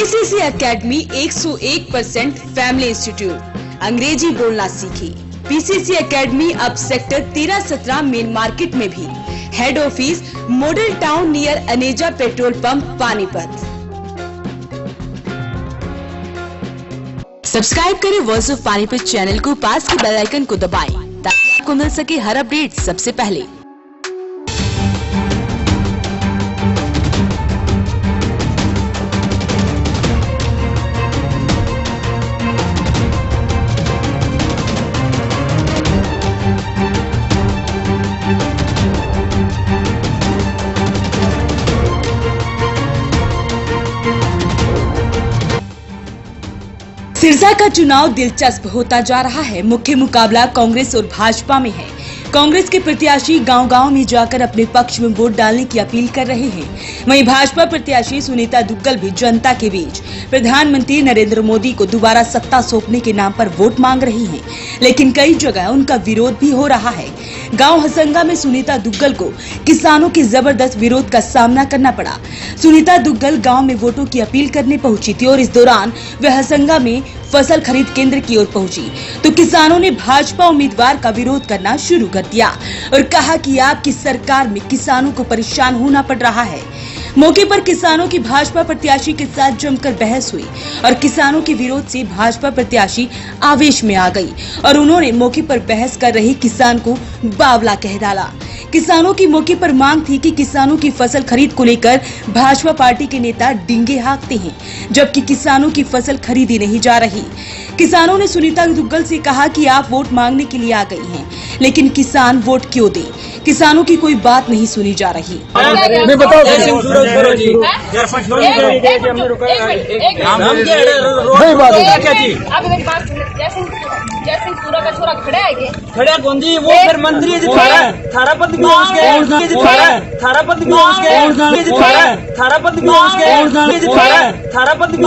PCC academy 101% family institute. अंग्रेजी बोलना सीखी। पीसीसी एकेडमी अब सेक्टर 13-17 मेन मार्केट में भी। Head office model town near Aneja petrol pump Panipat. Subscribe करें वॉइस ऑफ पानीपत चैनल को, पास के बेल आइकन को दबाएं ताकि आपको मिल सके हर अपडेट सबसे पहले। सिरसा का चुनाव दिलचस्प होता जा रहा है। मुख्य मुकाबला कांग्रेस और भाजपा में है। कांग्रेस के प्रत्याशी गांव-गांव में जाकर अपने पक्ष में वोट डालने की अपील कर रहे हैं। वहीं भाजपा प्रत्याशी सुनीता दुग्गल भी जनता के बीच प्रधानमंत्री नरेंद्र मोदी को दोबारा सत्ता सौंपने के नाम पर वोट मांग रही हैं। लेकिन कई जगह उनका विरोध भी हो रहा है। गांव हसंगा में सुनीता दुग्गल को किसानों के जबरदस्त विरोध का सामना करना पड़ा। सुनीता दुग्गल गांव में वोटों की अपील करने पहुंची थी और इस दौरान वह हसंगा में फसल खरीद केंद्र की ओर पहुंची तो किसानों ने भाजपा उम्मीदवार का विरोध करना शुरू कर दिया और कहा कि आपकी सरकार में किसानों को परेशान होना पड़ रहा है। मौके पर किसानों की भाजपा प्रत्याशी के साथ जमकर बहस हुई और किसानों के विरोध से भाजपा प्रत्याशी आवेश में आ गई और उन्होंने मौके पर बहस कर रहे किसान को बावला कह डाला। किसानों की मौके पर मांग थी कि किसानों की फसल खरीद को लेकर भाजपा पार्टी के नेता डींगे हाँकते हैं, जबकि किसानों की फसल खरीदी नहीं जा रही। किसानों ने सुनीता दुग्गल से कहा कि आप वोट मांगने के लिए आ गई हैं, लेकिन किसान वोट क्यों दें? किसानों की कोई बात नहीं सुनी जा रही। खड़ा कौन जी? वो फिर मंत्री जी थारा पद भी थारा पद भी थारा पद भी थारा पद भी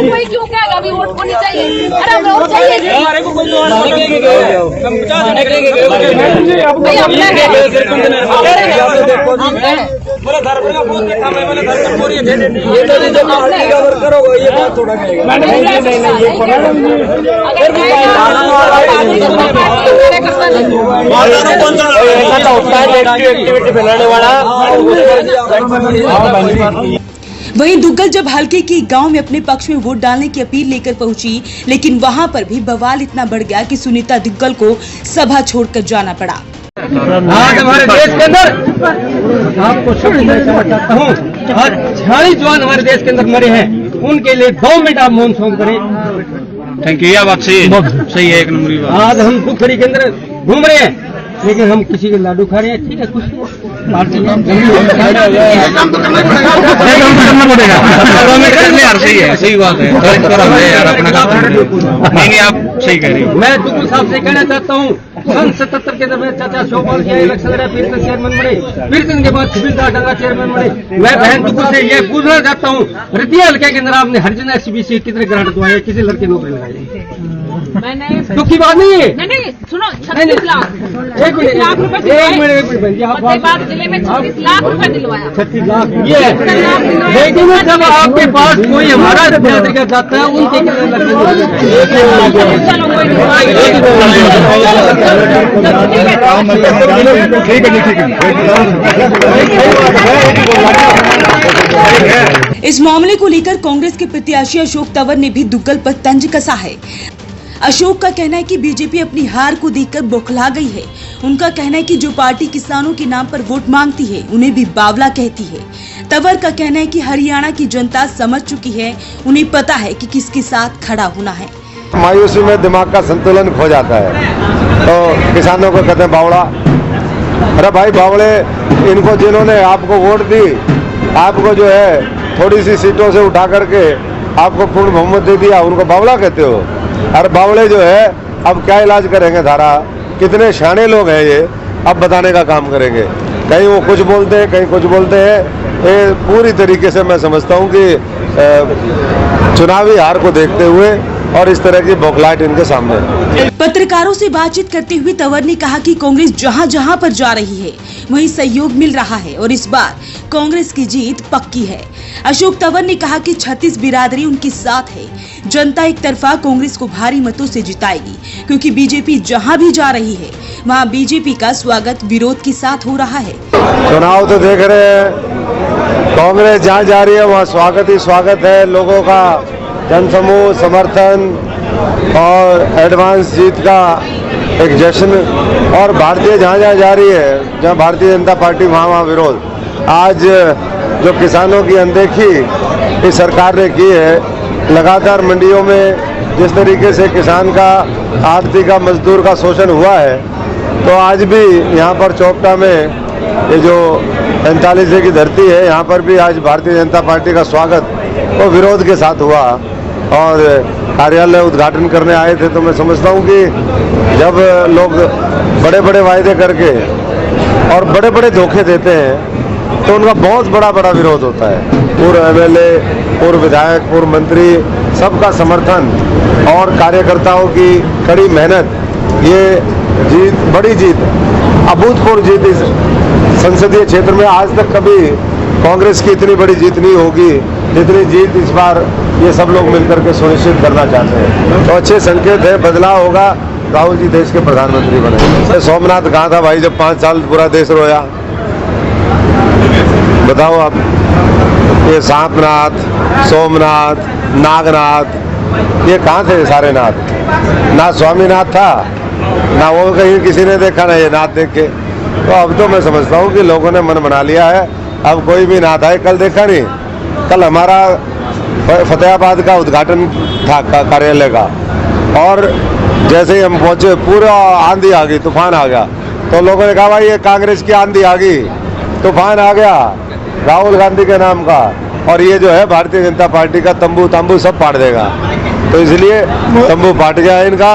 कोई क्यों कहेगा अभी वोट को नहीं चाहिए? अरे वोट चाहिए। ये बात थोड़ा वहीं दुग्गल जब हल्के की गांव में अपने पक्ष में वोट डालने की अपील लेकर पहुंची, लेकिन वहां पर भी बवाल इतना बढ़ गया कि सुनीता दुग्गल को सभा छोड़कर जाना पड़ा। आज हमारे देश के अंदर आपको शब्द मैं समझता हूँ, आज 40 जवान हमारे देश के अंदर मरे हैं, उनके लिए 2 मिनट आप मौन सौंप करें। Thank you. बात सही है, एक नंबर। आज हम पुखरी के अंदर घूम रहे हैं, लेकिन हम किसी के लाडू खा रहे हैं। ठीक है, कुछ सही है, सही बात है यार, अपना नहीं आप सही कह रहे हो। मैं दुग्गल साहब से कहना चाहता हूँ, सन 77 के अंदर में चाचा शोपाल के इलेक्शन लड़ा, फिर से चेयरमैन बने, फिर से इनके बाद सुविधा डांगा चेयरमैन बने। मैं बहन दुग्गल से ये पूछना चाहता हूँ, रतिया हल्के के अंदर आपने हरिजन SBC कितने ग्रांट दवाए, किसी लड़के नौकरी लगाई? मैंने दुख की बात नहीं है। नहीं सुनो, 36 लाख एक मिनट जिले में 36 लाख रुपए दिलवाया। 36 लाख ये है, लेकिन जब आपके पास कोई हमारा देकर जाता है, उनके इस मामले को लेकर कांग्रेस के प्रत्याशी अशोक तंवर ने भी दुग्गल पर तंज कसा है। अशोक का कहना है कि बीजेपी अपनी हार को देखकर बौखला गई है। उनका कहना है कि जो पार्टी किसानों के नाम पर वोट मांगती है, उन्हें भी बावला कहती है। तंवर का कहना है कि हरियाणा की जनता समझ चुकी है, उन्हें पता है कि किसके साथ खड़ा होना है। मायूसी में दिमाग का संतुलन खो जाता है, तो किसानों को कहते हैं बावड़ा। अरे भाई बावड़े, इनको जिन्होंने आपको वोट दी, आपको जो है थोड़ी सी सीटों से उठा करके आपको पूर्ण बहुमत दे दिया, उनको बावड़ा कहते हो? अरे बावड़े जो है अब क्या इलाज करेंगे धारा? कितने शाणे लोग हैं ये अब बताने का काम करेंगे। कहीं वो कुछ बोलते हैं, कहीं कुछ बोलते हैं। ये पूरी तरीके से मैं समझता हूँ कि चुनावी हार को देखते हुए और इस तरह की बौखलाहट इनके सामने है। पत्रकारों से बातचीत करते हुए तंवर ने कहा कि कांग्रेस जहां जहां पर जा रही है वहीं सहयोग मिल रहा है और इस बार कांग्रेस की जीत पक्की है। अशोक तंवर ने कहा कि 36 बिरादरी उनके साथ है। जनता एक तरफा कांग्रेस को भारी मतों से जिताएगी क्योंकि बीजेपी जहां भी जा रही है वहां बीजेपी का स्वागत विरोध के साथ हो रहा है। चुनाव तो देख रहे हैं, कांग्रेस जहाँ जा रही है वहाँ स्वागत ही स्वागत है। लोगों का जनसमूह समर्थन और एडवांस जीत का एक जश्न। और भारतीय जहाँ जहाँ जा रही है, जहाँ भारतीय जनता पार्टी वहाँ वहाँ विरोध। आज जो किसानों की अनदेखी इस सरकार ने की है, लगातार मंडियों में जिस तरीके से किसान का आड़ती का मजदूर का शोषण हुआ है, तो आज भी यहाँ पर चौपटा में ये जो 45 की धरती है, यहाँ पर भी आज भारतीय जनता पार्टी का स्वागत वो विरोध के साथ हुआ। और कार्यालय उद्घाटन करने आए थे, तो मैं समझता हूँ कि जब लोग बड़े बड़े वायदे करके और बड़े बड़े धोखे देते हैं तो उनका बहुत बड़ा विरोध होता है। पूर्व एमएलए, पूर्व विधायक, पूर्व मंत्री, सबका समर्थन और कार्यकर्ताओं की कड़ी मेहनत, ये जीत, बड़ी जीत, अभूतपूर्व जीत इस संसदीय क्षेत्र में आज तक कभी कांग्रेस की इतनी बड़ी जीत नहीं होगी जितनी जीत इस बार ये सब लोग मिलकर के सुनिश्चित करना चाहते हैं। तो अच्छे संकेत है, बदलाव होगा। राहुल जी देश के प्रधानमंत्री बने। सोमनाथ कहाँ था भाई जब 5 साल पूरा देश रोया? बताओ आप। ये सांपनाथ, सोमनाथ, नागनाथ, ये कहाँ थे सारे नाथ? ना स्वामीनाथ था, ना वो कहीं किसी ने देखा, ना ये नाथ देख के। तो अब तो मैं समझता हूँ कि लोगों ने मन बना लिया है, अब कोई भी नाथ आए। कल देखा नहीं, कल हमारा फतेहाबाद का उद्घाटन था कार्यालय का, और जैसे ही हम पहुंचे पूरा आंधी आ गई, तूफान आ गया। तो लोगों ने कहा भाई ये कांग्रेस की आंधी आ गई, तूफान आ गया राहुल गांधी के नाम का, और ये जो है भारतीय जनता पार्टी का तंबू सब फाड़ देगा। तो इसलिए तंबू फाट गया है इनका,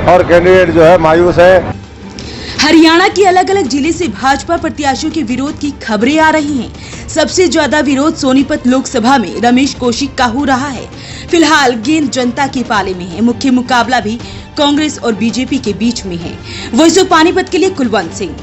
और कैंडिडेट जो है मायूस है। हरियाणा के अलग अलग जिले से भाजपा प्रत्याशियों के विरोध की खबरें आ रही हैं। सबसे ज्यादा विरोध सोनीपत लोकसभा में रमेश कौशिक का हो रहा है। फिलहाल गेंद जनता के पाले में है। मुख्य मुकाबला भी कांग्रेस और बीजेपी के बीच में है। वॉइस ऑफ पानीपत के लिए कुलवंत सिंह।